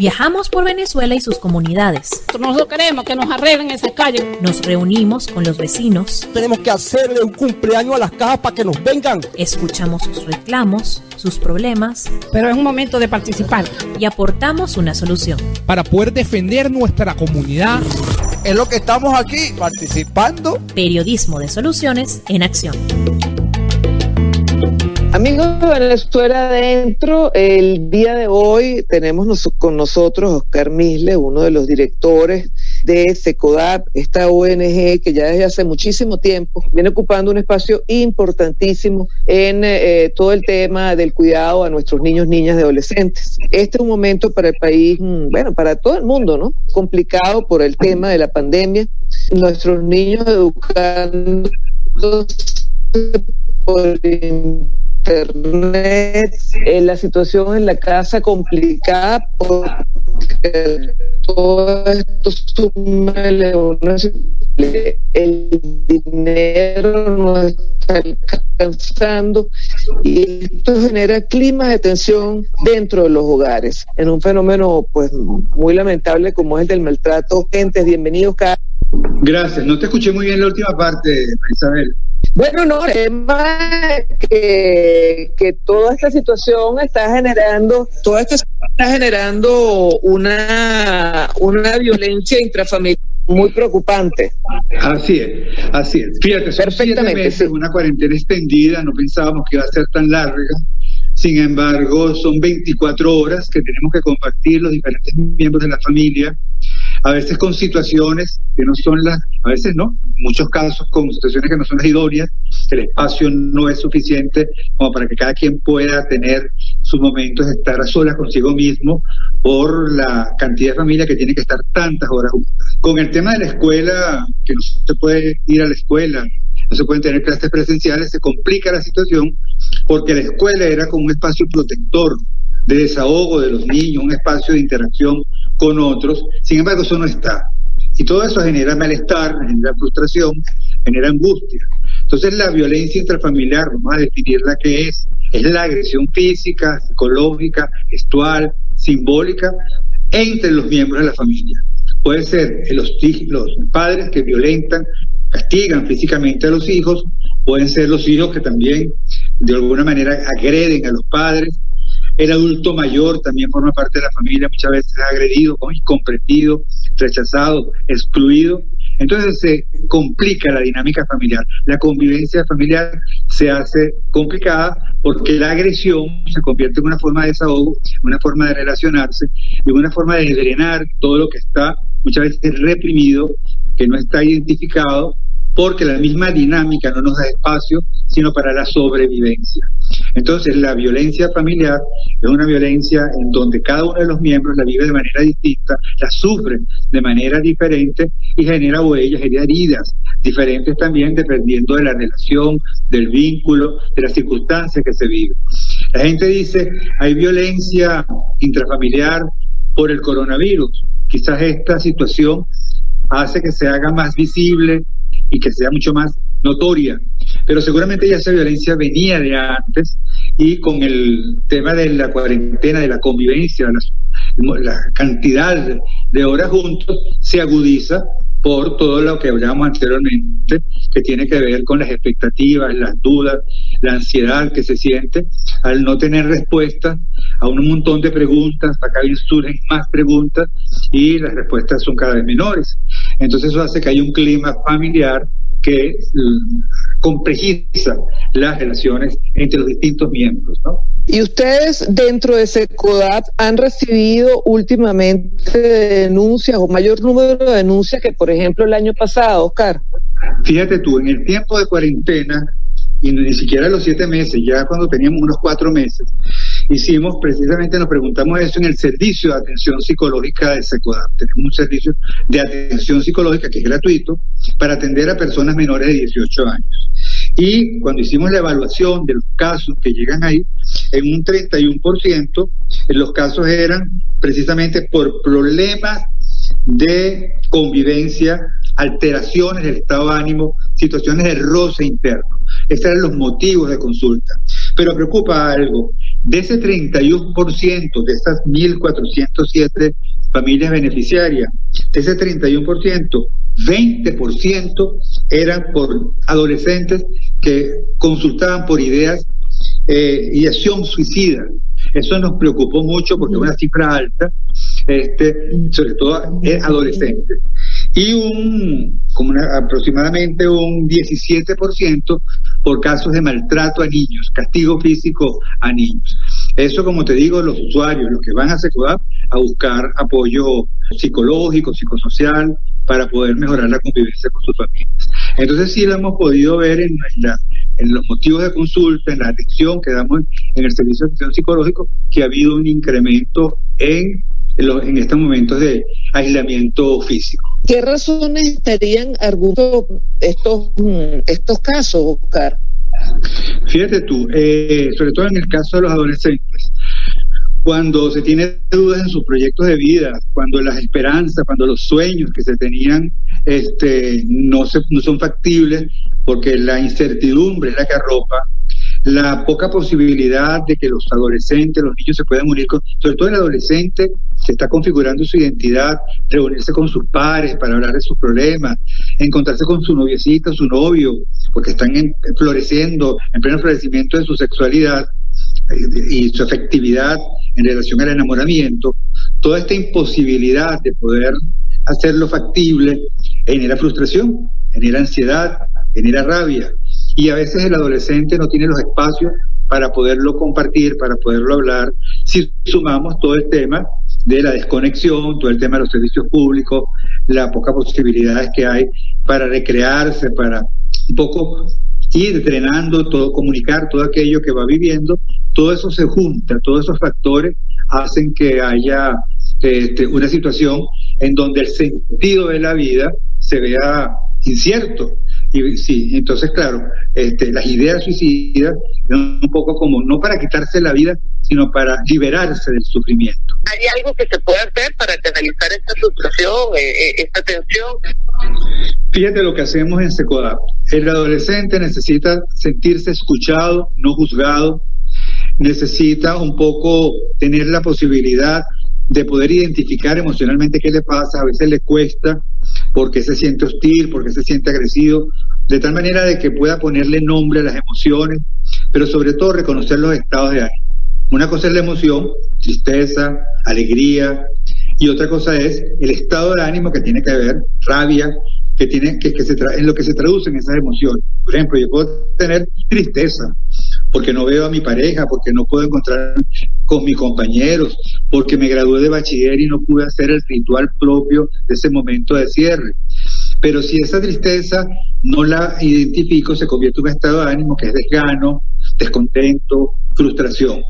Viajamos por Venezuela y sus comunidades. Nosotros queremos que nos arreglen esas calles. Nos reunimos con los vecinos. Tenemos que hacerle un cumpleaños a las cajas para que nos vengan. Escuchamos sus reclamos, sus problemas. Pero es un momento de participar. Y aportamos una solución. Para poder defender nuestra comunidad. Es lo que estamos aquí, participando. Periodismo de soluciones en acción. Amigos de Venezuela Adentro, el día de hoy tenemos con nosotros Oscar Misle, uno de los directores de SECODAP, esta ONG que ya desde hace muchísimo tiempo viene ocupando un espacio importantísimo en todo el tema del cuidado a nuestros niños, niñas y adolescentes. Este es un momento para el país, bueno, para todo el mundo, ¿no? Complicado por el tema de la pandemia. Nuestros niños educándose por internet, la situación en la casa complicada porque todo esto suma el dinero no está alcanzando y esto genera climas de tensión dentro de los hogares en un fenómeno pues muy lamentable como es el del maltrato. Gentes, bienvenidos. Gracias, no te escuché muy bien la última parte, Isabel. Bueno, no, el tema que toda esta situación está generando, una violencia intrafamiliar muy preocupante. Así es. Fíjate, son 7 meses, una cuarentena extendida, no pensábamos que iba a ser tan larga. Sin embargo, son 24 horas que tenemos que compartir los diferentes miembros de la familia, a veces con situaciones que no son a veces no, en muchos casos con situaciones que no son las idóneas, el espacio no es suficiente como para que cada quien pueda tener sus momentos de estar a solas consigo mismo por la cantidad de familia que tiene que estar tantas horas juntas. Con el tema de la escuela, que no se puede ir a la escuela, no se pueden tener clases presenciales, se complica la situación porque la escuela era como un espacio protector de desahogo de los niños, un espacio de interacción con otros. Sin embargo, eso no está. Y todo eso genera malestar, genera frustración, genera angustia. Entonces, la violencia intrafamiliar, vamos a definirla que es la agresión física, psicológica, gestual, simbólica, entre los miembros de la familia. Puede ser los padres que violentan, castigan físicamente a los hijos, pueden ser los hijos que también de alguna manera agreden a los padres. El adulto mayor también forma parte de la familia, muchas veces es agredido, incomprendido, rechazado, excluido. Entonces se complica la dinámica familiar. La convivencia familiar se hace complicada porque la agresión se convierte en una forma de desahogo, en una forma de relacionarse, en una forma de drenar todo lo que está muchas veces reprimido, que no está identificado, porque la misma dinámica no nos da espacio, sino para la sobrevivencia. Entonces, la violencia familiar es una violencia en donde cada uno de los miembros la vive de manera distinta, la sufre de manera diferente y genera huellas, genera heridas diferentes también dependiendo de la relación, del vínculo, de las circunstancias que se viven. La gente dice, hay violencia intrafamiliar por el coronavirus. Quizás esta situación hace que se haga más visible y que sea mucho más notoria, pero seguramente ya esa violencia venía de antes y con el tema de la cuarentena, de la convivencia, la cantidad de horas juntos se agudiza por todo lo que hablábamos anteriormente, que tiene que ver con las expectativas, las dudas, la ansiedad que se siente al no tener respuesta a un montón de preguntas. Acá surgen más preguntas y las respuestas son cada vez menores. Entonces eso hace que haya un clima familiar que complejiza las relaciones entre los distintos miembros, ¿no? Y ustedes dentro de SECODAP han recibido últimamente denuncias o mayor número de denuncias que, por ejemplo, el año pasado, Oscar. Fíjate tú, en el tiempo de cuarentena, y ni siquiera los 7 meses, ya cuando teníamos unos 4 meses, nos preguntamos eso en el servicio de atención psicológica de SECODAP. Tenemos un servicio de atención psicológica que es gratuito para atender a personas menores de 18 años. Y cuando hicimos la evaluación de los casos que llegan ahí, en un 31%, los casos eran precisamente por problemas de convivencia, alteraciones del estado de ánimo, situaciones de roce interno. Estos eran los motivos de consulta. Pero preocupa algo, De ese 31%, de esas 1.407 familias beneficiarias, de ese 31%, 20% eran por adolescentes que consultaban por ideas y acción suicida. Eso nos preocupó mucho porque es una cifra alta, sobre todo adolescentes. Y aproximadamente un 17% por casos de maltrato a niños, castigo físico a niños. Eso, como te digo, los usuarios, los que van a SECODAP a buscar apoyo psicológico, psicosocial, para poder mejorar la convivencia con sus familias. Entonces sí lo hemos podido ver en los motivos de consulta, en la atención que damos en el servicio de atención psicológico, que ha habido un incremento en estos momentos de aislamiento físico. ¿Qué razones estarían argumentando estos casos, Oscar? Fíjate tú, sobre todo en el caso de los adolescentes, cuando se tiene dudas en sus proyectos de vida, cuando las esperanzas, cuando los sueños que se tenían no son factibles, porque la incertidumbre es la que arropa, la poca posibilidad de que los adolescentes, los niños se puedan unir sobre todo el adolescente que está configurando su identidad, reunirse con sus pares para hablar de sus problemas, encontrarse con su noviecita, su novio, porque están floreciendo, en pleno florecimiento de su sexualidad y su afectividad en relación al enamoramiento. Toda esta imposibilidad de poder hacerlo factible genera frustración, genera ansiedad, genera rabia. Y a veces el adolescente no tiene los espacios para poderlo compartir, para poderlo hablar, si sumamos todo el tema de la desconexión, todo el tema de los servicios públicos, las pocas posibilidades que hay para recrearse, para un poco ir drenando todo, comunicar todo aquello que va viviendo. Todo eso se junta, todos esos factores hacen que haya una situación en donde el sentido de la vida se vea incierto. Y sí, entonces claro, las ideas suicidas un poco como no para quitarse la vida, sino para liberarse del sufrimiento. ¿Hay algo que se puede hacer para canalizar esta frustración, esta tensión? Fíjate lo que hacemos en SECODAP. El adolescente necesita sentirse escuchado, no juzgado, necesita un poco tener la posibilidad de poder identificar emocionalmente qué le pasa. A veces le cuesta porque se siente hostil, porque se siente agresivo, de tal manera de que pueda ponerle nombre a las emociones, pero sobre todo reconocer los estados de ánimo. Una cosa es la emoción, tristeza, alegría, y otra cosa es el estado de ánimo que tiene que ver, rabia, en lo que se traducen esas emociones. Por ejemplo, yo puedo tener tristeza porque no veo a mi pareja, porque no puedo encontrar con mis compañeros, porque me gradué de bachiller y no pude hacer el ritual propio de ese momento de cierre. Pero si esa tristeza no la identifico, se convierte en un estado de ánimo que es desgano, descontento, frustración.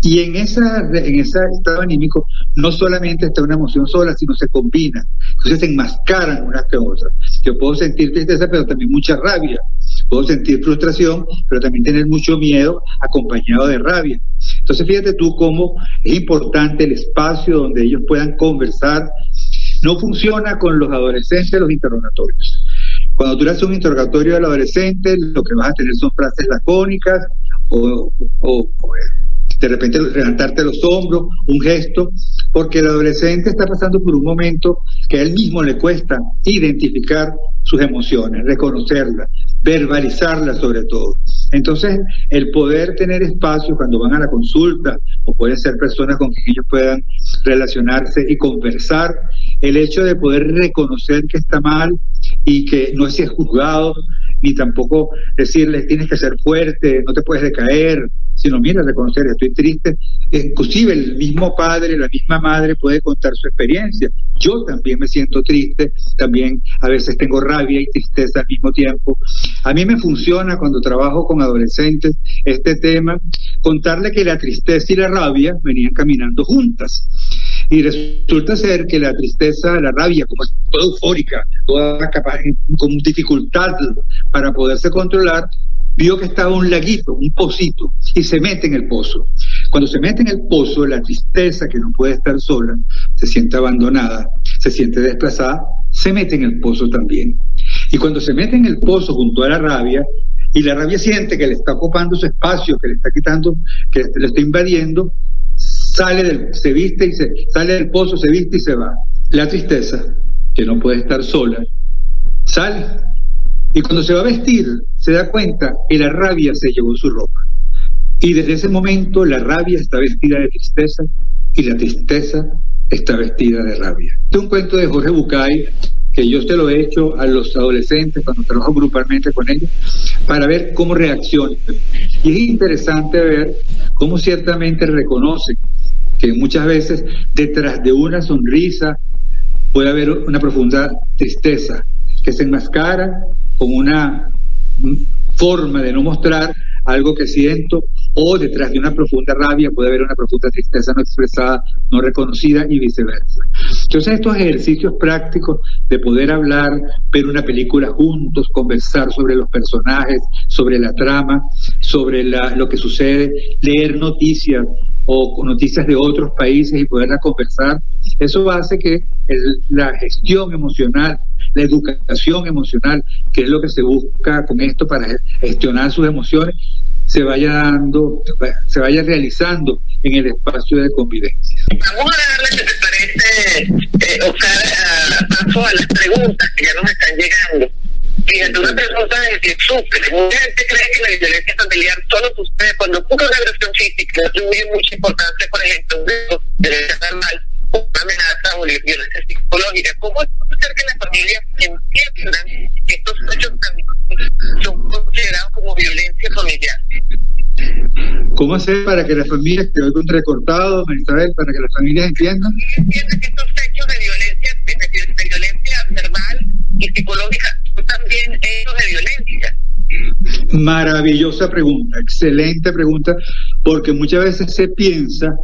Y en ese estado anímico no solamente está una emoción sola, sino se combina. Entonces se enmascaran unas que otras. Yo puedo sentir tristeza, pero también mucha rabia. Puedo sentir frustración, pero también tener mucho miedo acompañado de rabia. Entonces fíjate tú cómo es importante el espacio donde ellos puedan conversar. No funciona con los adolescentes los interrogatorios. Cuando tú le haces un interrogatorio al adolescente, lo que vas a tener son frases lacónicas o de repente levantarte los hombros, un gesto, porque el adolescente está pasando por un momento que a él mismo le cuesta identificar sus emociones, reconocerlas, verbalizarlas sobre todo. Entonces, el poder tener espacio cuando van a la consulta, o pueden ser personas con quien ellos puedan relacionarse y conversar, el hecho de poder reconocer que está mal y que no es juzgado, ni tampoco decirles tienes que ser fuerte, no te puedes decaer, sino mira, reconocer, estoy triste. Inclusive el mismo padre, la misma madre puede contar su experiencia. Yo también me siento triste, también a veces tengo rabia y tristeza al mismo tiempo. A mí me funciona cuando trabajo con adolescentes este tema, contarle que la tristeza y la rabia venían caminando juntas. Y resulta ser que la tristeza, la rabia, como es toda eufórica, toda capaz, con dificultad para poderse controlar, vio que estaba un laguito, un pocito, y se mete en el pozo. Cuando se mete en el pozo, la tristeza, que no puede estar sola, se siente abandonada, se siente desplazada, se mete en el pozo también. Y cuando se mete en el pozo junto a la rabia, y la rabia siente que le está ocupando su espacio, que le está quitando, que le está invadiendo, sale del pozo, se viste y se va. La tristeza, que no puede estar sola, sale, y cuando se va a vestir se da cuenta que la rabia se llevó su ropa, y desde ese momento la rabia está vestida de tristeza y la tristeza está vestida de rabia. Este es un cuento de Jorge Bucay que yo se lo he hecho a los adolescentes cuando trabajo grupalmente con ellos para ver cómo reaccionan, y es interesante ver cómo ciertamente reconocen que muchas veces detrás de una sonrisa puede haber una profunda tristeza que se enmascara con una forma de no mostrar algo que siento, o detrás de una profunda rabia puede haber una profunda tristeza no expresada, no reconocida, y viceversa. Entonces estos ejercicios prácticos de poder hablar, ver una película juntos, conversar sobre los personajes, sobre la trama, sobre lo que sucede, leer noticias o noticias de otros países y poderlas conversar, eso hace que la gestión emocional, la educación emocional, que es lo que se busca con esto para gestionar sus emociones, se vaya realizando en el espacio de convivencia. Vamos a darle, si te parece, Oscar, paso a las preguntas que ya nos están llegando. Fíjate, una pregunta de súper. Mucha gente cree que la violencia familiar solo sucede cuando ocurre una agresión física, atribuye mucha importancia, por ejemplo, de violencia verbal, una amenaza o violencia psicológica. ¿Cómo es hacer que las familias entiendan que estos hechos son considerados como violencia familiar? ¿Cómo hacer para que las familias, te doy un recortado, Marisabel, para que las familias entiendan? Entienden que estos hechos de violencia verbal y psicológica son también hechos de violencia. Maravillosa pregunta, excelente pregunta, porque muchas veces se piensa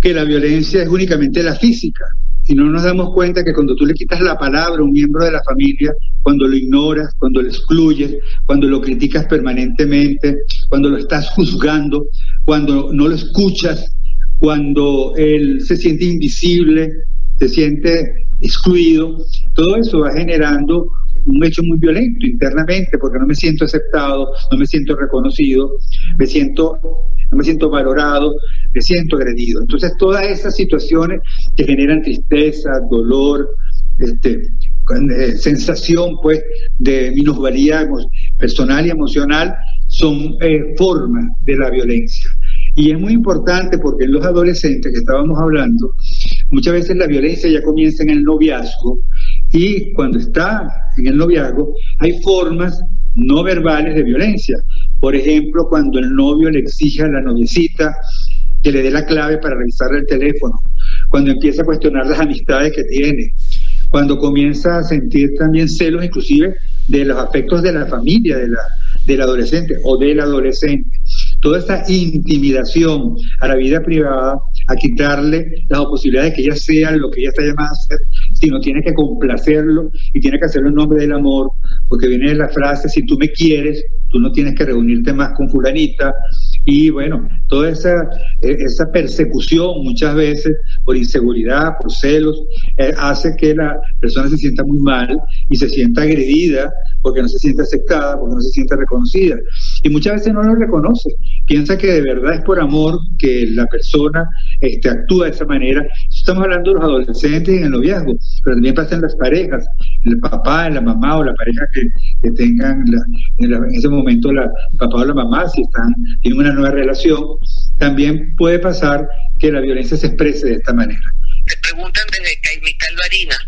que la violencia es únicamente la física, y no nos damos cuenta que cuando tú le quitas la palabra a un miembro de la familia, cuando lo ignoras, cuando lo excluyes, cuando lo criticas permanentemente, cuando lo estás juzgando, cuando no lo escuchas, cuando él se siente invisible, se siente excluido, todo eso va generando un hecho muy violento internamente, porque no me siento aceptado, no me siento reconocido, no me siento valorado, me siento agredido. Entonces todas esas situaciones que generan tristeza, dolor, sensación pues de minusvalía personal y emocional, son formas de la violencia. Y es muy importante porque en los adolescentes que estábamos hablando, muchas veces la violencia ya comienza en el noviazgo, y cuando está en el noviazgo hay formas no verbales de violencia. Por ejemplo, cuando el novio le exige a la noviecita que le dé la clave para revisarle el teléfono, cuando empieza a cuestionar las amistades que tiene, cuando comienza a sentir también celos inclusive de los afectos de la familia del adolescente o del adolescente. Toda esa intimidación a la vida privada, a quitarle las posibilidades de que ella sea lo que ella está llamada a ser, sino tiene que complacerlo y tiene que hacerlo en nombre del amor, porque viene la frase: si tú me quieres, tú no tienes que reunirte más con fulanita. Y bueno, toda esa persecución muchas veces por inseguridad, por celos, hace que la persona se sienta muy mal y se sienta agredida porque no se siente aceptada, porque no se siente reconocida. Y muchas veces no lo reconoce, piensa que de verdad es por amor que la persona actúa de esa manera. Estamos hablando de los adolescentes y en el noviazgo, pero también pasa en las parejas, el papá, la mamá o la pareja que tengan en ese momento el papá o la mamá, si tienen una nueva relación, también puede pasar que la violencia se exprese de esta manera. Te preguntan desde Caimical Barinas,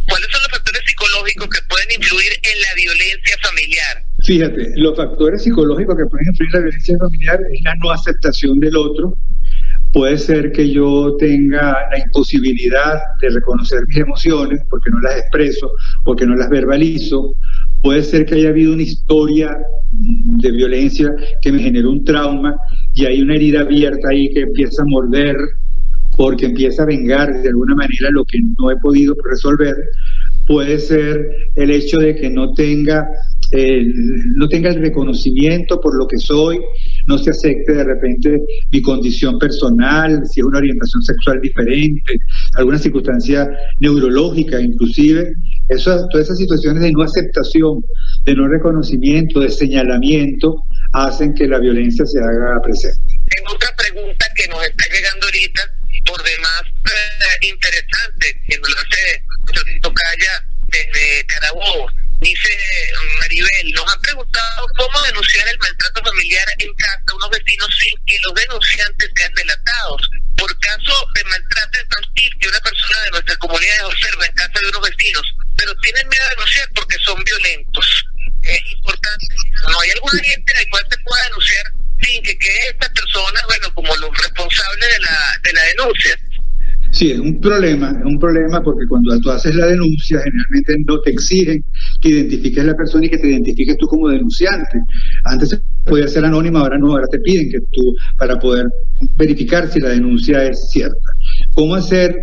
¿cuáles son los factores psicológicos que pueden influir en la violencia familiar? Fíjate, los factores psicológicos que pueden influir en la violencia familiar es la no aceptación del otro. Puede ser que yo tenga la imposibilidad de reconocer mis emociones porque no las expreso, porque no las verbalizo. Puede ser que haya habido una historia de violencia que me generó un trauma y hay una herida abierta ahí que empieza a morder porque empieza a vengar de alguna manera lo que no he podido resolver. Puede ser el hecho de que no tenga el reconocimiento por lo que soy, no se acepte de repente mi condición personal, si es una orientación sexual diferente, alguna circunstancia neurológica inclusive. Todas esas situaciones de no aceptación, de no reconocimiento, de señalamiento, hacen que la violencia se haga presente. Tengo otra pregunta que nos está llegando ahorita, por demás interesante, que nos lo hace Tocaya desde Carabobo. Dice Maribel, nos han preguntado cómo denunciar el maltrato familiar en casa de unos vecinos sin que los denunciantes sean delatados. Por caso de maltrato infantil que una persona de nuestra comunidad observa en casa de unos vecinos, pero tienen miedo de denunciar porque son violentos. Es importante, ¿no hay alguna gente a la cual se pueda denunciar sin que quede esta persona, bueno, como los responsables de la denuncia? Sí, es un problema porque cuando tú haces la denuncia generalmente no te exigen que identifiques a la persona y que te identifiques tú como denunciante. Antes podía ser anónima, ahora no, ahora te piden que tú, para poder verificar si la denuncia es cierta. ¿Cómo hacer?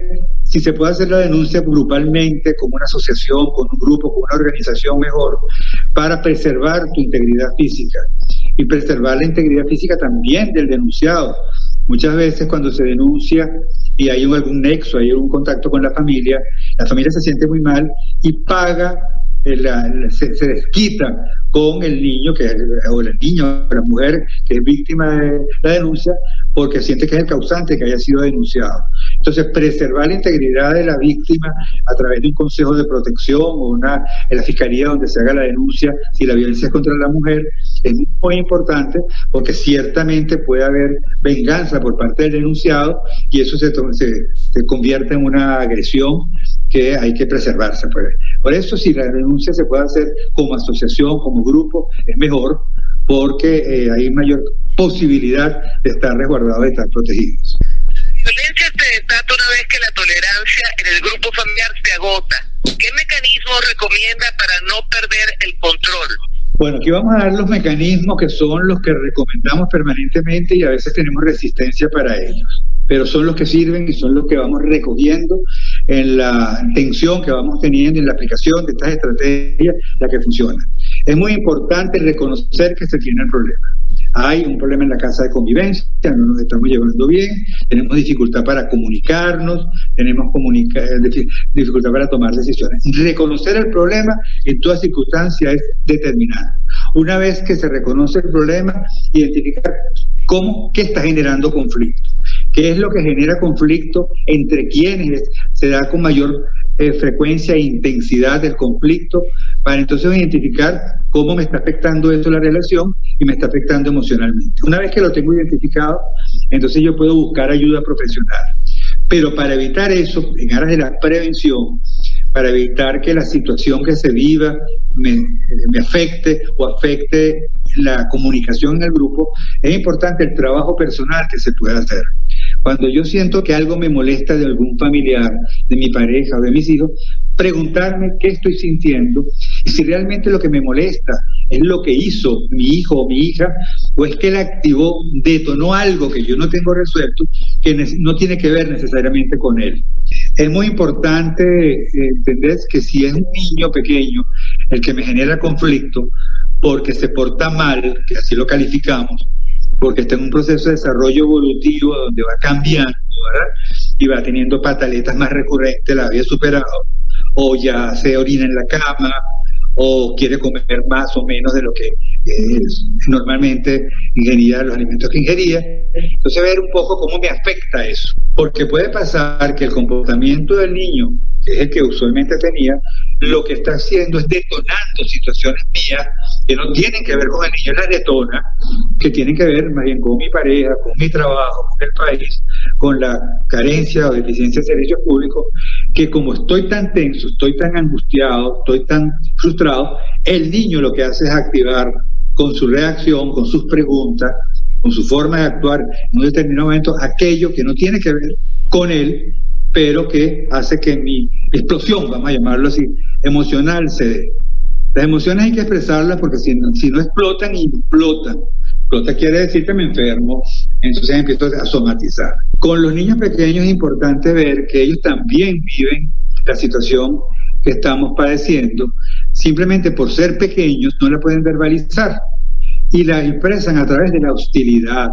Si se puede hacer la denuncia grupalmente, como una asociación, con un grupo, con una organización mejor, para preservar tu integridad física y preservar la integridad física también del denunciado. Muchas veces cuando se denuncia y hay algún nexo, hay algún contacto con la familia se siente muy mal y paga, se desquita con el niño, o el niño o la mujer que es víctima de la denuncia, porque siente que es el causante que haya sido denunciado. Entonces, preservar la integridad de la víctima a través de un consejo de protección o en la fiscalía donde se haga la denuncia, si la violencia es contra la mujer, es muy importante, porque ciertamente puede haber venganza por parte del denunciado y eso se convierte en una agresión que hay que preservarse. Por eso, si la denuncia se puede hacer como asociación, como grupo, es mejor, porque hay mayor posibilidad de estar resguardados, de estar protegidos. La violencia se desata una vez que la tolerancia en el grupo familiar se agota. ¿Qué mecanismo recomienda para no perder el control? Bueno, aquí vamos a dar los mecanismos que son los que recomendamos permanentemente y a veces tenemos resistencia para ellos, pero son los que sirven y son los que vamos recogiendo en la tensión que vamos teniendo en la aplicación de estas estrategias, la que funciona. Es muy importante reconocer que se tiene el problema. Hay un problema en la casa de convivencia, no nos estamos llevando bien, tenemos dificultad para comunicarnos, tenemos dificultad para tomar decisiones. Reconocer el problema en toda circunstancia es determinante. Una vez que se reconoce el problema, identificar qué está generando conflicto, qué es lo que genera conflicto, entre quienes se da con mayor frecuencia e intensidad del conflicto, para entonces identificar cómo me está afectando esto la relación y me está afectando emocionalmente. Una vez que lo tengo identificado, entonces yo puedo buscar ayuda profesional. Pero para evitar eso, en aras de la prevención, para evitar que la situación que se viva me afecte o afecte la comunicación en el grupo, es importante el trabajo personal que se puede hacer. Cuando yo siento que algo me molesta de algún familiar, de mi pareja o de mis hijos, preguntarme qué estoy sintiendo y si realmente lo que me molesta es lo que hizo mi hijo o mi hija, o es que él activó, detonó algo que yo no tengo resuelto, que no tiene que ver necesariamente con él. Es muy importante entender que si es un niño pequeño el que me genera conflicto porque se porta mal, que así lo calificamos, porque está en un proceso de desarrollo evolutivo donde va cambiando, ¿verdad? Y va teniendo pataletas más recurrentes, la había superado, o ya se orina en la cama, o quiere comer más o menos de lo que normalmente ingería, los alimentos que ingería. Entonces, ver un poco cómo me afecta eso, porque puede pasar que el comportamiento del niño, que es el que usualmente tenía, lo que está haciendo es detonando situaciones mías que no tienen que ver con el niño, las detona, que tienen que ver más bien con mi pareja, con mi trabajo, con el país, con la carencia o deficiencia de servicios públicos, que como estoy tan tenso, estoy tan angustiado, estoy tan frustrado, el niño lo que hace es activar con su reacción, con sus preguntas, con su forma de actuar en un determinado momento, aquello que no tiene que ver con él, pero que hace que mi explosión, vamos a llamarlo así, emocional se dé. Las emociones hay que expresarlas porque si no explotan, implotan. Explota quiere decir que me enfermo, entonces empiezo a somatizar. Con los niños pequeños es importante ver que ellos también viven la situación que estamos padeciendo, simplemente por ser pequeños no la pueden verbalizar. y la expresan a través de la hostilidad,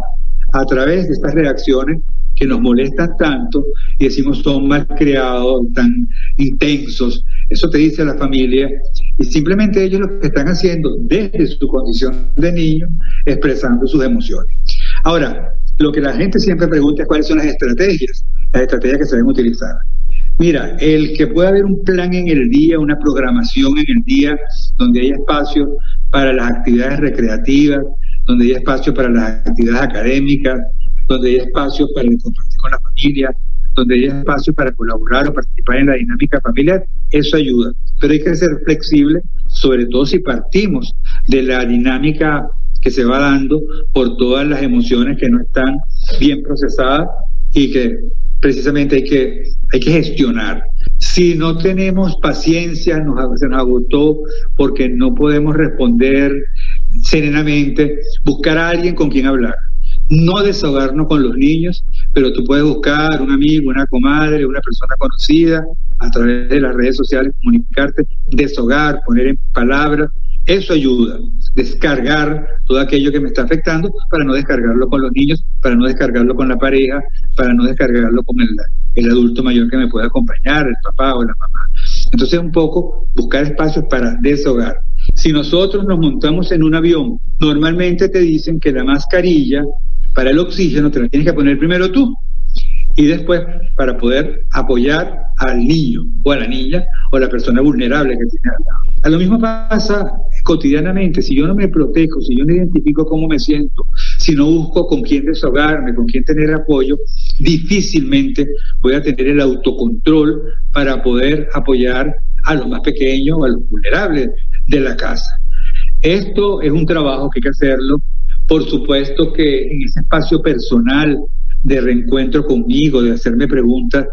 a través de estas reacciones que nos molestan tanto y decimos son mal creados, tan intensos. Eso te dice la familia, y simplemente ellos lo que están haciendo desde su condición de niño, expresando sus emociones. Ahora, lo que la gente siempre pregunta es cuáles son las estrategias que se deben utilizar. Mira, el que pueda haber un plan en el día, una programación en el día, donde haya espacio para las actividades recreativas, donde haya espacio para las actividades académicas, donde haya espacio para compartir con la familia, donde haya espacio para colaborar o participar en la dinámica familiar, eso ayuda. Pero hay que ser flexible, sobre todo si partimos de la dinámica que se va dando por todas las emociones que no están bien procesadas y que precisamente hay que gestionar. Si no tenemos paciencia, se nos agotó porque no podemos responder serenamente, buscar a alguien con quien hablar. No desahogarnos con los niños, pero tú puedes buscar un amigo, una comadre, una persona conocida, a través de las redes sociales, comunicarte, desahogar, poner en palabras. Eso ayuda, descargar todo aquello que me está afectando para no descargarlo con los niños, para no descargarlo con la pareja, para no descargarlo con el adulto mayor que me pueda acompañar, el papá o la mamá. Entonces un poco buscar espacios para desahogar. Si nosotros nos montamos en un avión, normalmente te dicen que la mascarilla para el oxígeno te la tienes que poner primero tú y después para poder apoyar al niño o a la niña o a la persona vulnerable que tiene al lado. A lo mismo pasa cotidianamente. Si yo no me protejo, si yo no identifico cómo me siento, si no busco con quién desahogarme, con quién tener apoyo, difícilmente voy a tener el autocontrol para poder apoyar a los más pequeños o a los vulnerables de la casa. Esto es un trabajo que hay que hacerlo. Por supuesto que en ese espacio personal de reencuentro conmigo, de hacerme preguntas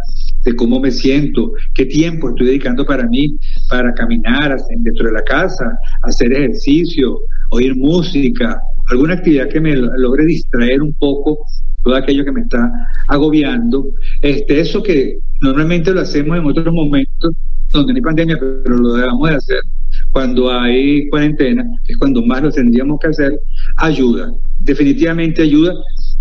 de cómo me siento, qué tiempo estoy dedicando para mí, para caminar dentro de la casa, hacer ejercicio, oír música, alguna actividad que me logre distraer un poco todo aquello que me está agobiando. Eso que normalmente lo hacemos en otros momentos donde no hay pandemia, pero lo debemos de hacer cuando hay cuarentena, que es cuando más lo tendríamos que hacer, ayuda, definitivamente ayuda.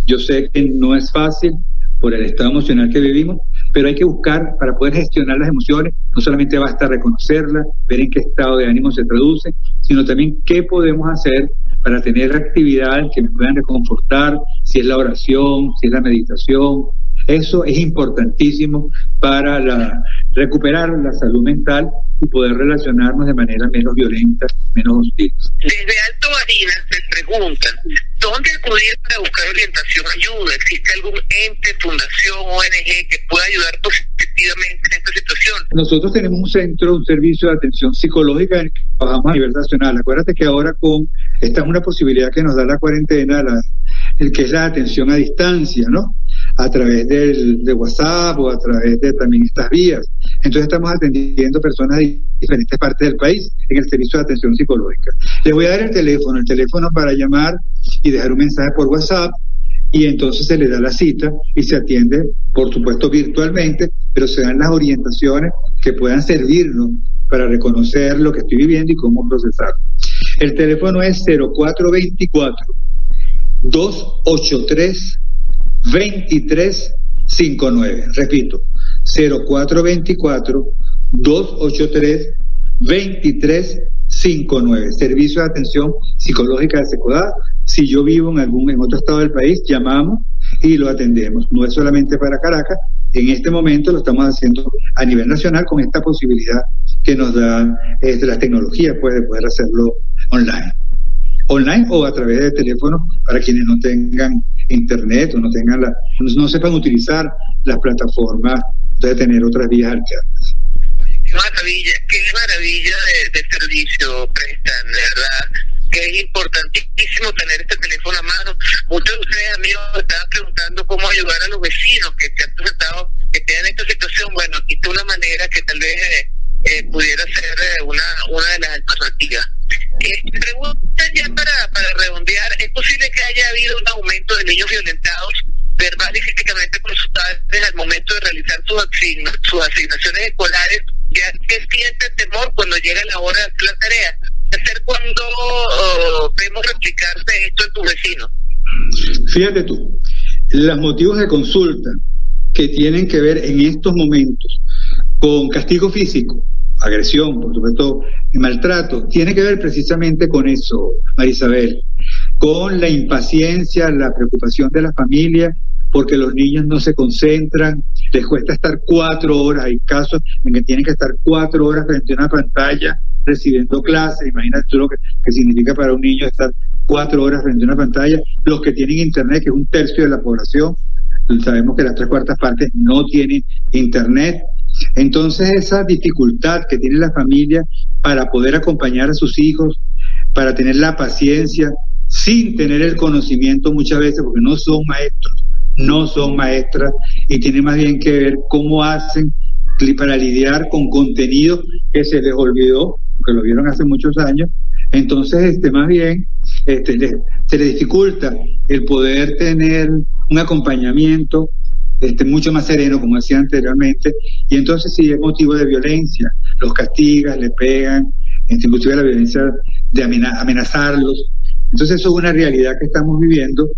Yo sé que no es fácil por el estado emocional que vivimos, pero hay que buscar para poder gestionar las emociones. No solamente basta reconocerlas, ver en qué estado de ánimo se traduce, sino también qué podemos hacer para tener actividades que me puedan reconfortar, si es la oración, si es la meditación. Eso es importantísimo para recuperar la salud mental y poder relacionarnos de manera menos violenta, menos hostil. Desde Alto Barinas se preguntan, ¿dónde acudir para buscar orientación, ayuda? ¿Existe algún ente, fundación, ONG que pueda ayudar positivamente en esta situación? Nosotros tenemos un servicio de atención psicológica en el que trabajamos a nivel nacional. Acuérdate que ahora esta es una posibilidad que nos da la cuarentena, que es la atención a distancia, ¿no? A través de WhatsApp o a través de también estas vías. Entonces estamos atendiendo personas de diferentes partes del país en el servicio de atención psicológica. Les voy a dar el teléfono para llamar y dejar un mensaje por WhatsApp, y entonces se le da la cita y se atiende, por supuesto virtualmente, pero se dan las orientaciones que puedan servirnos para reconocer lo que estoy viviendo y cómo procesarlo. El teléfono es 0424-283-2359. Repito, 0424-283-2359. Servicio de atención psicológica de SECODAP. Si yo vivo en otro estado del país, llamamos y lo atendemos. No es solamente para Caracas. En este momento lo estamos haciendo a nivel nacional con esta posibilidad que nos da las tecnologías, pues, de poder hacerlo online o a través de teléfono para quienes no tengan internet o no sepan utilizar las plataformas de tener otras vías alternas. Qué maravilla de servicio prestan, de verdad, que es importantísimo tener este teléfono a mano. Muchos de ustedes, amigos, estaban preguntando cómo ayudar a los vecinos que se han presentado, que estén en esta situación. Bueno, aquí está una manera que tal vez pudiera ser una de las alternativas. Pregunta ya para redondear, ¿es posible que haya habido un aumento de niños violentados verbal y físicamente por sus padres al momento de realizar sus asignaciones escolares, ya que sienten temor cuando llega la hora de hacer la tarea? hacer cuando vemos replicarse esto en tu vecino? Fíjate tú, los motivos de consulta que tienen que ver en estos momentos con castigo físico, agresión, por supuesto, y maltrato, tiene que ver precisamente con eso, Marisabel, con la impaciencia, la preocupación de la familia, porque los niños no se concentran, les cuesta estar 4 horas, hay casos en que tienen que estar 4 horas frente a una pantalla recibiendo clases. Imagínate tú lo que significa para un niño estar 4 horas frente a una pantalla. Los que tienen internet, que es 1/3 de la población, sabemos que las 3/4 partes no tienen internet. Entonces esa dificultad que tiene la familia para poder acompañar a sus hijos, para tener la paciencia, sin tener el conocimiento muchas veces, porque no son maestros, no son maestras, y tiene más bien que ver cómo hacen para lidiar con contenido que se les olvidó, que lo vieron hace muchos años. Entonces más bien se les dificulta el poder tener un acompañamiento mucho más sereno, como decía anteriormente, y entonces sí es motivo de violencia, los castigan, le pegan, inclusive la violencia de amenazarlos. Entonces eso es una realidad que estamos viviendo,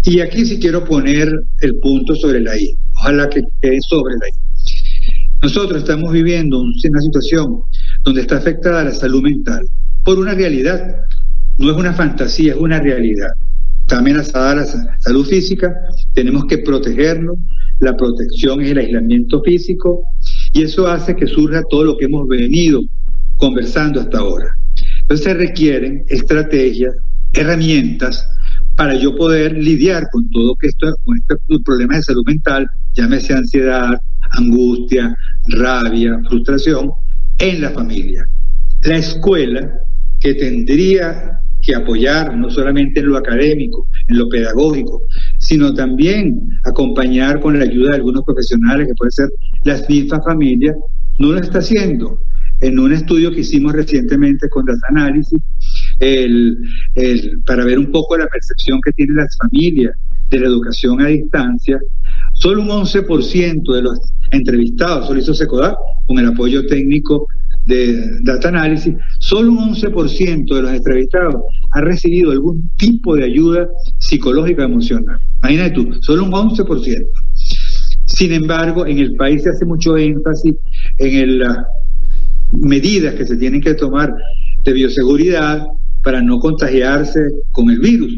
y aquí sí quiero poner el punto sobre la I, ojalá que quede sobre la I. Nosotros estamos viviendo una situación donde está afectada la salud mental por una realidad, no es una fantasía, es una realidad. Está amenazada la salud física, tenemos que protegernos, la protección es el aislamiento físico, y eso hace que surja todo lo que hemos venido conversando hasta ahora. Entonces se requieren estrategias, herramientas para yo poder lidiar con todo con este problema de salud mental, llámese ansiedad, angustia, rabia, frustración, en la familia. La escuela, que tendría que apoyar no solamente en lo académico, en lo pedagógico, sino también acompañar con la ayuda de algunos profesionales, que pueden ser las mismas familias, no lo está haciendo. En un estudio que hicimos recientemente con Data Analysis, para ver un poco la percepción que tienen las familias de la educación a distancia, solo un 11% de los entrevistados, solo hizo SECODAP con el apoyo técnico de Data Analysis, solo un 11% de los entrevistados ha recibido algún tipo de ayuda psicológica emocional. Imagínate tú, solo un 11%. Sin embargo, en el país se hace mucho énfasis en las medidas que se tienen que tomar de bioseguridad para no contagiarse con el virus.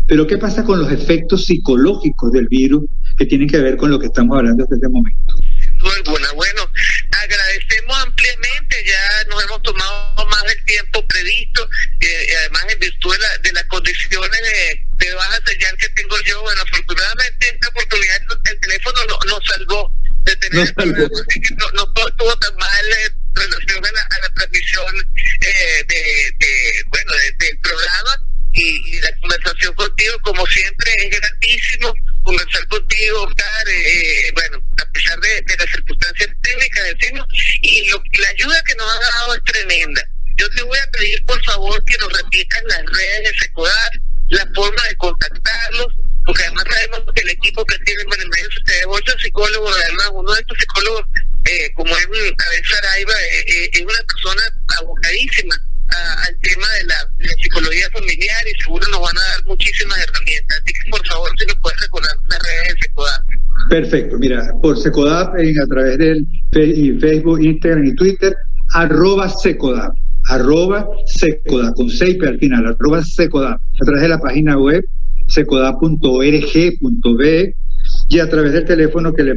Pero ¿qué pasa con los efectos psicológicos del virus que tienen que ver con lo que estamos hablando hasta este momento? Bueno, agradecemos ampliamente, ya nos hemos tomado más del tiempo previsto, además en virtud de las condiciones de baja señal que tengo yo. Bueno, afortunadamente esta oportunidad el teléfono nos salvó de tener el programa, así que no estuvo tan mal en relación a la transmisión del programa, y la conversación contigo, como siempre, es gratísimo conversar contigo, Oscar, a pesar de las circunstancias técnicas, decimos, y la ayuda que nos ha dado es tremenda. Yo te voy a pedir, por favor, que nos repitas las redes de SECODAP, la forma de contactarlos, porque además sabemos que el equipo que tienen en el medio de 8 psicólogos, además uno de estos psicólogos, como es Abel Saraiva, es una persona abocadísima al tema de la psicología familiar, y seguro nos van a dar muchísimas herramientas. Así que por favor, si nos puedes recordar las redes de SECODAP. Perfecto, mira, por SECODAP a través del Facebook, Instagram y Twitter, @SECODAP, @SECODAP, con 6 al final, @SECODAP, a través de la página web secodap.org.be, y a través del teléfono que le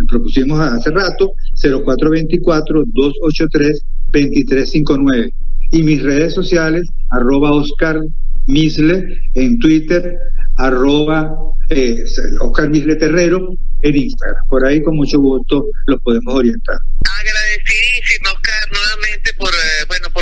propusimos hace rato, 0424-283-2359. Y mis redes sociales, @Oscar Misle en Twitter, Oscar Misle Terrero en Instagram. Por ahí con mucho gusto los podemos orientar. Agradecidísimo, Oscar, nuevamente por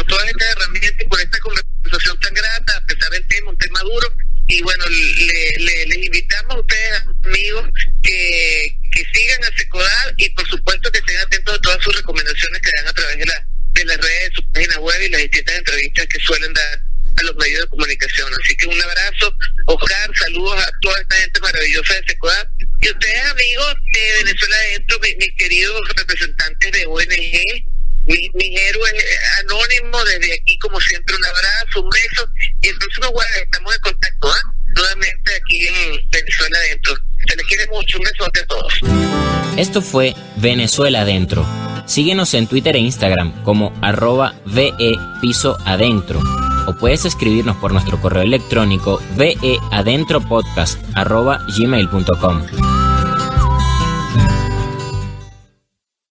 todas estas herramientas y por esta conversación tan grata, a pesar del tema, un tema duro. Y bueno, les invitamos a ustedes, amigos, que sigan a SECODAP, y por supuesto que estén atentos a todas sus recomendaciones que dan a través de las redes de su página web y las distintas entrevistas que suelen dar a los medios de comunicación. Así que un abrazo, Oscar, saludos a toda esta gente maravillosa de SECODAP, y ustedes, amigos de Venezuela Adentro, mis queridos representantes de ONG, mis héroes anónimos, desde aquí como siempre un abrazo, un beso, y el próximo jueves estamos en contacto, nuevamente aquí en Venezuela Adentro. Se les quiere mucho, un besote a todos. Esto fue Venezuela Adentro. Síguenos en Twitter e Instagram como @VE_Piso_Adentro, o puedes escribirnos por nuestro correo electrónico veadentropodcast@gmail.com.